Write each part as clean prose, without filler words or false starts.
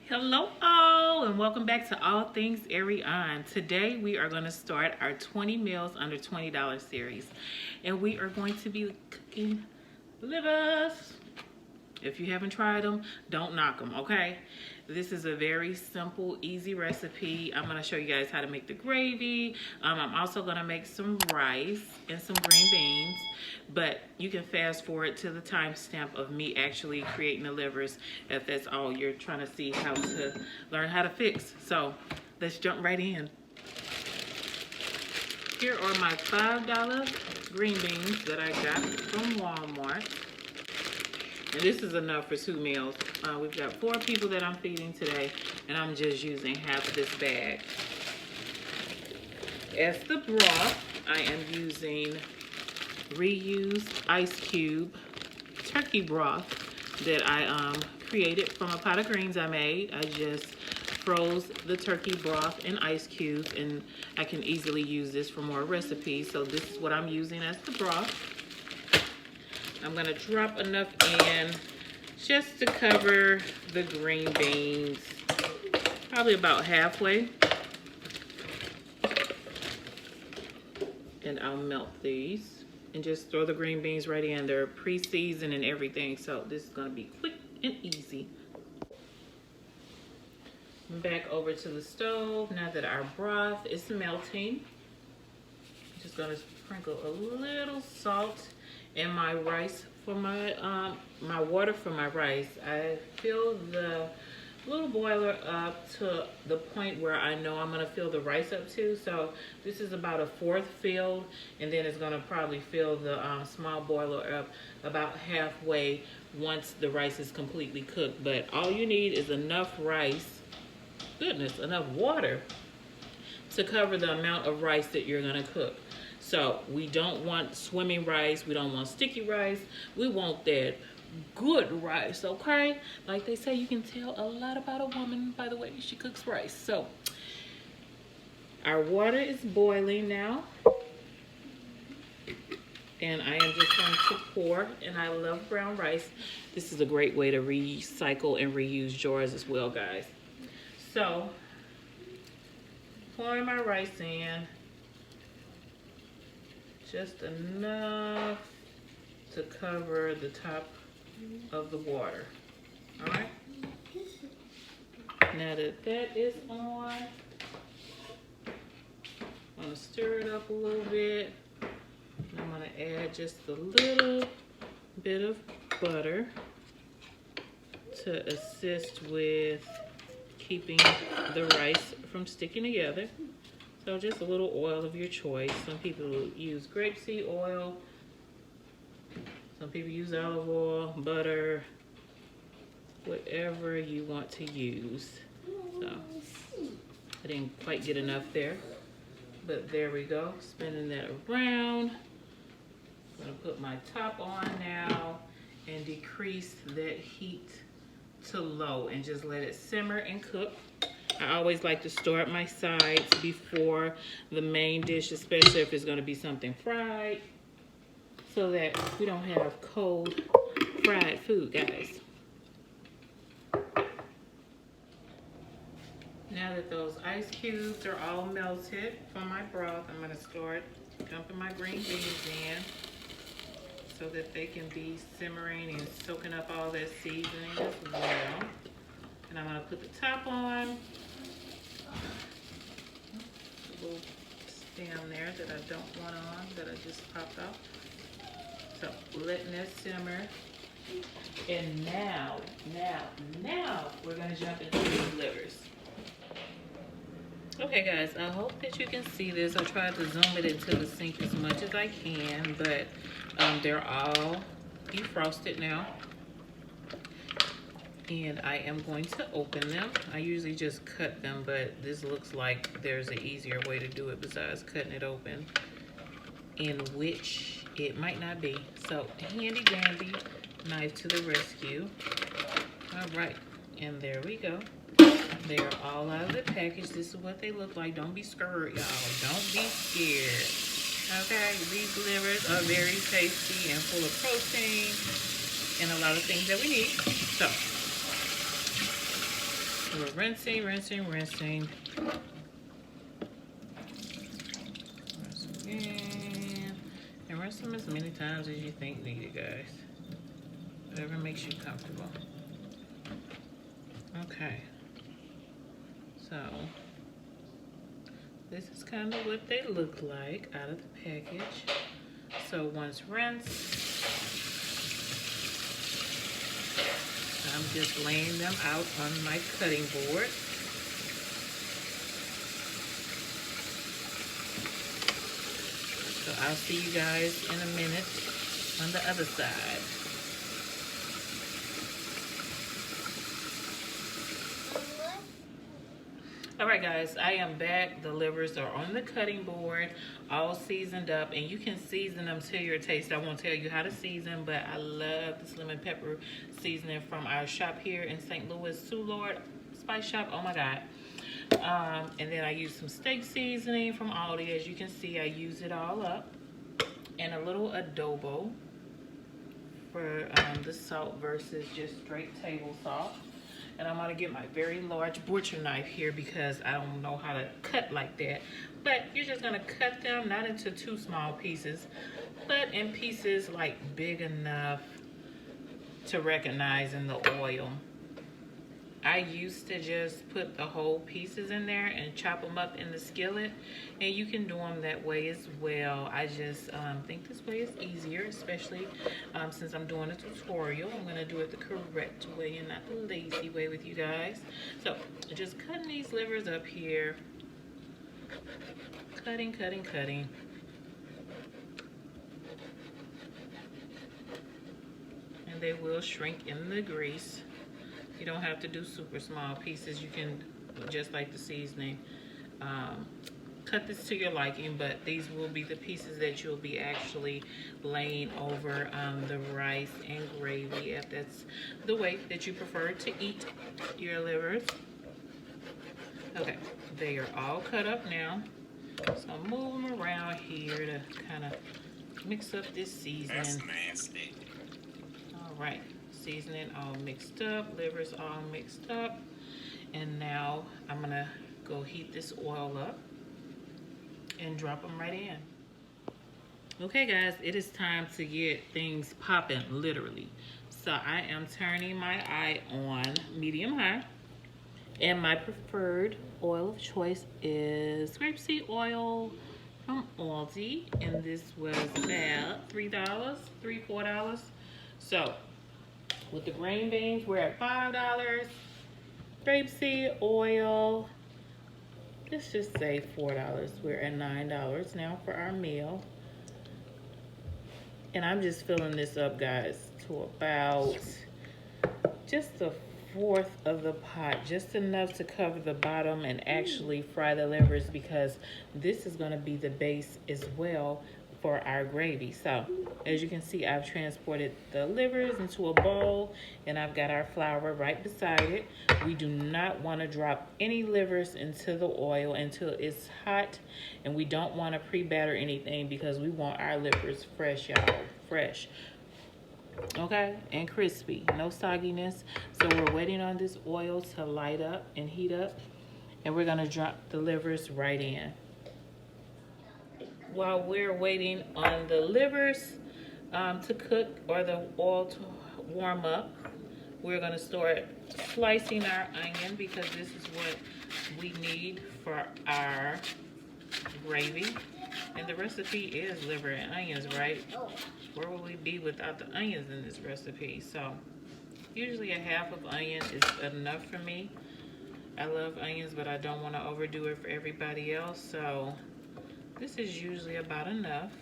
Hello all, and welcome back to All Things Airy On. Today we are going to start our 20 meals under $20 series, and we are going to be cooking livers. If you haven't tried them, don't knock them, okay? This is a very simple, easy recipe. I'm going to show you guys how to make the gravy. I'm also going to make some rice and some green beans. But you can fast forward to the timestamp of me actually creating the livers if that's all you're trying to see how to learn how to fix. So let's jump right in. Here are my $5 green beans that I got from Walmart. And this is enough for 2 meals. We've got 4 people that I'm feeding today, and I'm just using half of this bag. As the broth, I am using reused ice cube turkey broth that I created from a pot of greens I made. I just froze the turkey broth in ice cubes, and I can easily use this for more recipes. So this is what I'm using as the broth. I'm going to drop enough in just to cover the green beans, probably about halfway. And I'll melt these and just throw the green beans right in. They're pre-seasoned and everything, so this is going to be quick and easy. Back over to the stove. Now that our broth is melting, I'm just going to sprinkle a little salt in my rice for my my water for my rice. I fill the little boiler up to the point where I know I'm gonna fill the rice up to. So this is about a 1/4 filled, and then it's gonna probably fill the small boiler up about halfway once the rice is completely cooked. But all you need is enough rice, enough water to cover the amount of rice that you're gonna cook. So we don't want swimming rice, we don't want sticky rice, we want that good rice, okay? Like they say, you can tell a lot about a woman by the way she cooks rice. So our water is boiling now, and I am just going to pour, and I love brown rice. This is a great way to recycle and reuse jars as well, guys. So pouring my rice in, just enough to cover the top of the water. All right. Now that that is on, I'm gonna stir it up a little bit. And I'm gonna add just a little bit of butter to assist with keeping the rice from sticking together. So just a little oil of your choice. Some people use grapeseed oil. Some people use olive oil, butter, whatever you want to use. So I didn't quite get enough there, but there we go. Spinning that around. I'm gonna put my top on now and decrease that heat to low and just let it simmer and cook. I always like to store up my sides before the main dish, especially if it's going to be something fried, so that we don't have cold fried food, guys. Now that those ice cubes are all melted from my broth, I'm going to start dumping my green beans in so that they can be simmering and soaking up all that seasoning as well. And I'm going to put the top on. A little stem there that I don't want on, that I just popped off. So letting that simmer. And now we're going to jump into these livers. Okay guys, I hope that you can see this. I tried to zoom it into the sink as much as I can, but they're all defrosted now. And I am going to open them. I usually just cut them, but this looks like there's an easier way to do it besides cutting it open, in which it might not be. So handy dandy knife to the rescue. All right, and there we go. They are all out of the package. This is what they look like. Don't be scared, y'all. Don't be scared. Okay, these livers are very tasty and full of protein and a lot of things that we need. So We're rinsing. Rinse again. And rinse them as many times as you think needed, guys. Whatever makes you comfortable. Okay. So, this is kind of what they look like out of the package. So once rinsed, I'm just laying them out on my cutting board. So I'll see you guys in a minute on the other side. All right, guys, I am back. The livers are on the cutting board, all seasoned up, and you can season them to your taste. I won't tell you how to season, but I love this lemon pepper seasoning from our shop here in St. Louis, Sue Lord Spice Shop. Oh my God. And then I use some steak seasoning from Aldi. As you can see, I use it all up. And a little adobo for the salt versus just straight table salt. And I'm gonna get my very large butcher knife here because I don't know how to cut like that. But you're just gonna cut them, not into too small pieces, but in pieces like big enough to recognize in the oil. I used to just put the whole pieces in there and chop them up in the skillet, and you can do them that way as well. I just think this way is easier, especially since I'm doing a tutorial. I'm gonna do it the correct way and not the lazy way with you guys. So just cutting these livers up here, cutting. And they will shrink in the grease. You don't have to do super small pieces. You can, just like the seasoning, cut this to your liking, but these will be the pieces that you'll be actually laying over the rice and gravy, if that's the way that you prefer to eat your livers. Okay, they are all cut up now. So I'm moving them around here to kind of mix up this seasoning. That's nasty. All right. Seasoning all mixed up, livers all mixed up, and now I'm gonna go heat this oil up and drop them right in. Okay guys, it is time to get things popping, literally. So I am turning my eye on medium high, and my preferred oil of choice is grapeseed oil from Aldi, and this was about $3, $4. So with the green beans, we're at $5. Grapeseed oil, let's just say $4. We're at $9 now for our meal. And I'm just filling this up, guys, to about just a fourth of the pot, just enough to cover the bottom and actually fry the livers, because this is going to be the base as well for our gravy. So as you can see, I've transported the livers into a bowl, and I've got our flour right beside it. We do not want to drop any livers into the oil until it's hot, and we don't want to pre-batter anything because we want our livers fresh, y'all, fresh. Okay, and crispy, no sogginess. So we're waiting on this oil to light up and heat up, and we're gonna drop the livers right in. While we're waiting on the livers to cook, or the oil to warm up, we're gonna start slicing our onion, because this is what we need for our gravy. And the recipe is liver and onions, right? Where would we be without the onions in this recipe? So usually a half of onion is enough for me. I love onions, but I don't want to overdo it for everybody else. So this is usually about enough.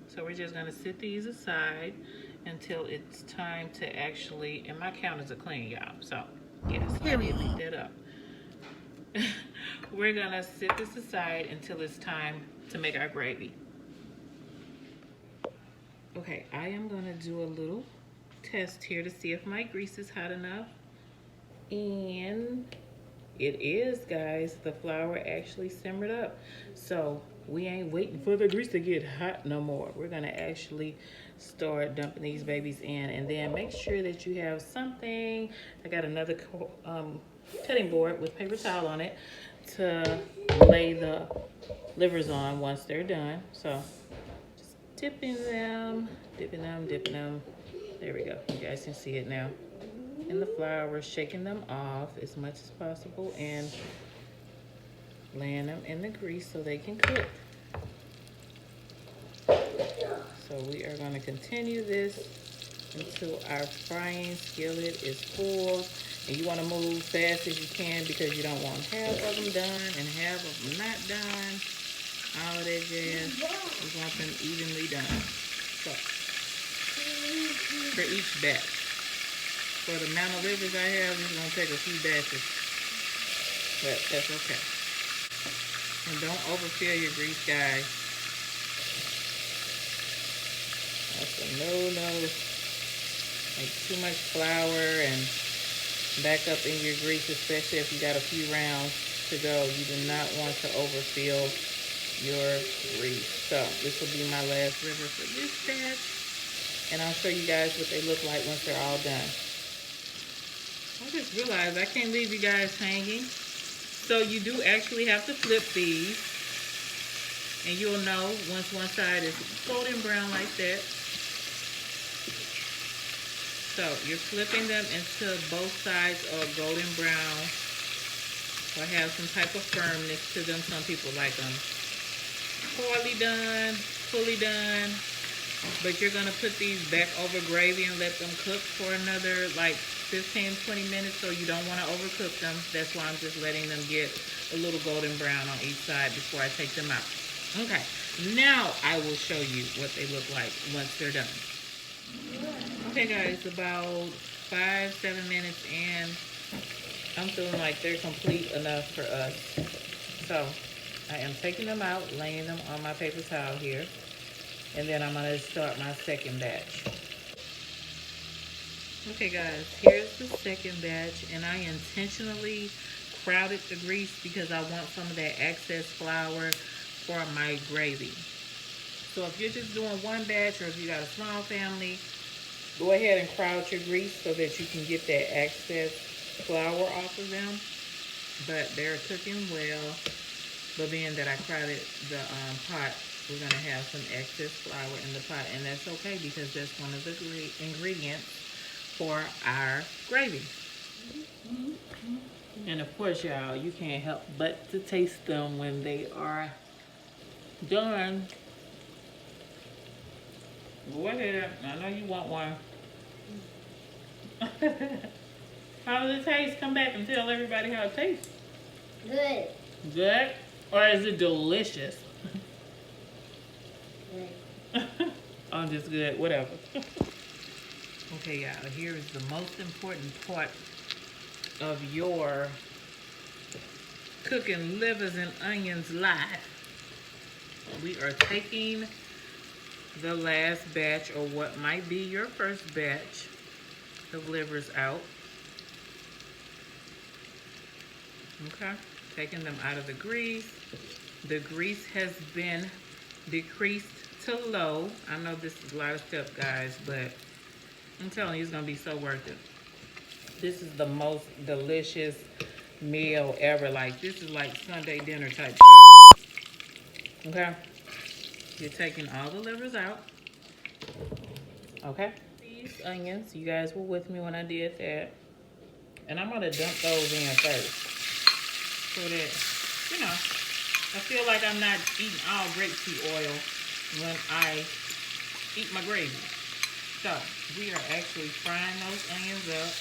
So we're just going to sit these aside until it's time to actually, and my counters are clean, y'all. So yes, I did leave that up. We're going to sit this aside until it's time to make our gravy. Okay, I am going to do a little test here to see if my grease is hot enough. And it is, guys. The flour actually simmered up. So we ain't waiting for the grease to get hot no more. We're going to actually start dumping these babies in. And then make sure that you have something. I got another cutting board with paper towel on it to lay the livers on once they're done. So just dipping them, dipping them, dipping them. There we go. You guys can see it now. In the flour, shaking them off as much as possible and laying them in the grease so they can cook. So we are going to continue this until our frying skillet is full. And you want to move fast as you can because you don't want half of them done and half of them not done. All of that jazz. We want them evenly done. So, for each batch. For the amount of livers I have, it's going to take a few batches. But that's okay. And don't overfill your grease, guys. That's a no-no. Like too much flour and back up in your grease, especially if you got a few rounds to go. You do not want to overfill your grease. So this will be my last liver for this batch. And I'll show you guys what they look like once they're all done. I just realized I can't leave you guys hanging. So you do actually have to flip these. And you'll know once one side is golden brown like that. So you're flipping them until both sides are golden brown or have some type of firmness to them. Some people like them poorly done, fully done. But you're going to put these back over gravy and let them cook for another like 15-20 minutes, so you don't want to overcook them. That's why I'm just letting them get a little golden brown on each side before I take them out. Okay, now I will show you what they look like once they're done. Okay guys, about 5-7 minutes in, I'm feeling like they're complete enough for us. So I am taking them out, laying them on my paper towel here, and then I'm going to start my second batch. Okay guys, here's the second batch, and I intentionally crowded the grease because I want some of that excess flour for my gravy. So if you're just doing one batch, or if you got a small family, go ahead and crowd your grease so that you can get that excess flour off of them. But they're cooking well. But being that I crowded the pot, we're going to have some excess flour in the pot. And that's okay because that's one of the ingredients for our gravy. And of course, y'all, you can't help but to taste them when they are done. Go ahead. I know you want one. How does it taste? Come back and tell everybody how it tastes. Good. Good? Or is it delicious? Good. Oh, just good. Whatever. Okay, y'all. Here is the most important part of your cooking livers and onions live. We are taking the last batch, or what might be your first batch of livers out. Okay, taking them out of the grease. The grease has been decreased to low. I know this is a lot of steps, guys, but I'm telling you, it's gonna be so worth it. This is the most delicious meal ever. Like, this is like Sunday dinner type shit. Okay, you're taking all the livers out. Okay, these onions, you guys were with me when I did that, and I'm gonna dump those in first so that, you know, I feel like I'm not eating all grapeseed oil when I eat my gravy. So we are actually frying those onions up.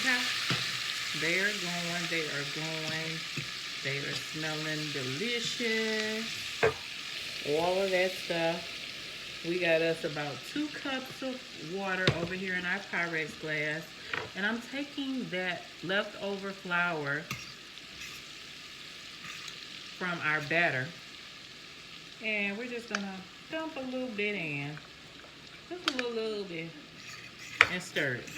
Okay, they are going, they are smelling delicious, all of that stuff. We got us about 2 cups of water over here in our Pyrex glass. And I'm taking that leftover flour from our batter. And we're just gonna dump a little bit in. Just a little bit. And stir it.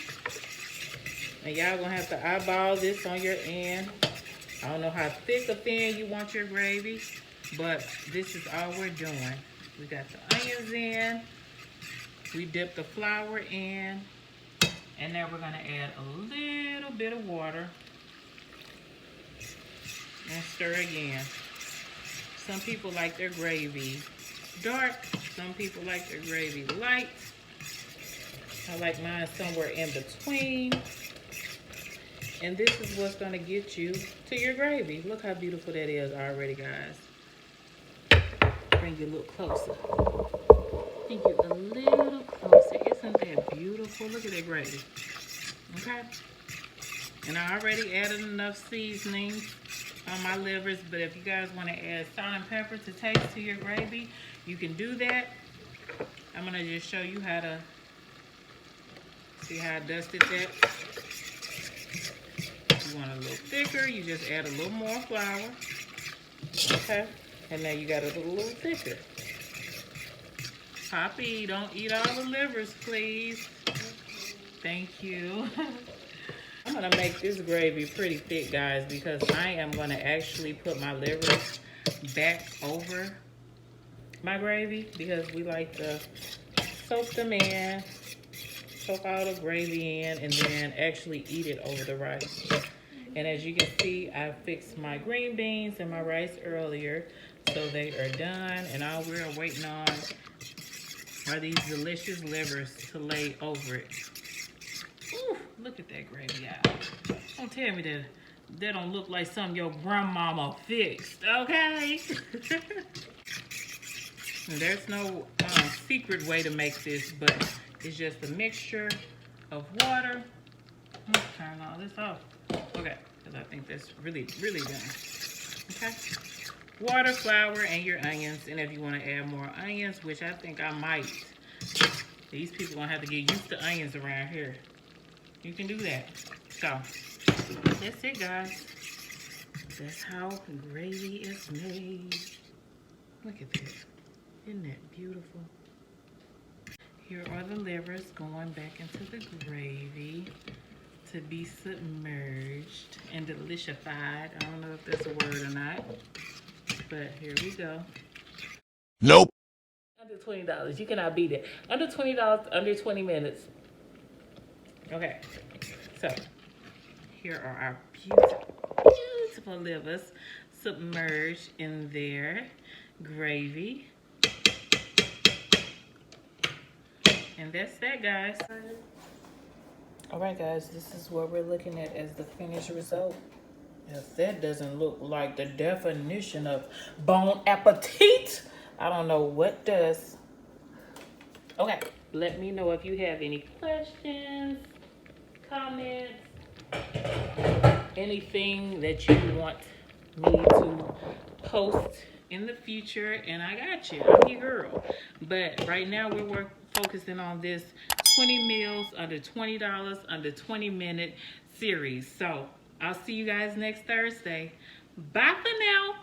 And y'all gonna have to eyeball this on your end. I don't know how thick or thin you want your gravy, but this is all we're doing. We got the onions in, we dip the flour in, and now we're gonna add a little bit of water stir again. Some people like their gravy dark. Some people like their gravy light. I like mine somewhere in between. And this is what's gonna get you to your gravy. Look how beautiful that is already, guys. Bring you a little closer. Bring you a little closer. Isn't that beautiful? Look at that gravy. Okay? And I already added enough seasonings on my livers, but if you guys want to add salt and pepper to taste to your gravy, you can do that. I'm gonna just show you how to see how I dusted that. If you want a little thicker, you just add a little more flour. Okay? And now you got it a little thicker. Poppy, don't eat all the livers, please. Thank you. I'm gonna make this gravy pretty thick, guys, because I am gonna actually put my livers back over my gravy because we like to soak them in, soak all the gravy in, and then actually eat it over the rice. And as you can see, I fixed my green beans and my rice earlier, so they are done, and all we're waiting on are these delicious livers to lay over it. Ooh, look at that gravy, y'all. Don't tell me that don't look like something your grandmama fixed, okay? There's no secret way to make this, but it's just a mixture of water. I'm gonna turn all this off. Okay, because I think that's really, really done. Okay? Water, flour, and your onions. And if you want to add more onions, which I think I might. These people gonna have to get used to onions around here. You can do that. So, that's it, guys. That's how gravy is made. Look at this. Isn't that beautiful? Here are the livers going back into the gravy to be submerged and delicified. I don't know if that's a word or not, but here we go. Nope. Under $20. You cannot beat it. Under $20, under 20 minutes. Okay, so here are our beautiful, beautiful livers submerged in their gravy. And that's that, guys. All right, guys, this is what we're looking at as the finished result. If that doesn't look like the definition of bon appetit, I don't know what does. Okay, let me know if you have any questions, comments, anything that you want me to post in the future, and I got you. I'm your girl. But right now we're focusing on this 20 meals under $20 under 20-minute series. So I'll see you guys next Thursday. Bye for now.